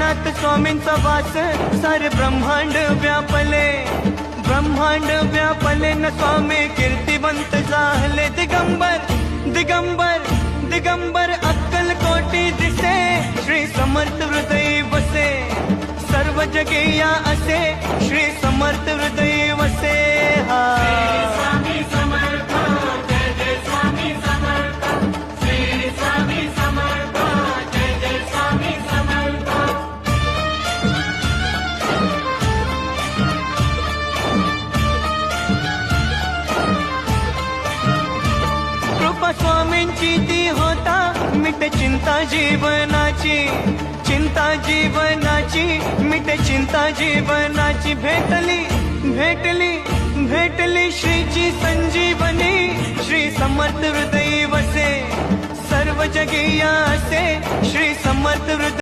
मनात स्वामींचा वास सारे ब्रह्मांड व्यापले, ब्रह्मांड व्यापले न स्वामी कीर्तिवंत झाले दिगंबर, दिगंबर दिगंबर अक्कल कोटी दिसे, श्री समर्थ हृदय वसे, सर्व जगेया असे श्री समर्थ हृदय वसे। हा स्वामी समर्थ, जय जय स्वामी समर्थ, श्री स्वामी समर्थ, जय जय स्वामी समर्थ। कृपा स्वामींची ती होता मिटे चिंता जीवनाची, चिंता जीवनाची मिटे चिंता जीवनाची, भेटली भेटली भेटली श्रीची संजीवनी, श्री समर्थ हृदय वसे, सर्व जगेया असे श्री समर्थ हृदय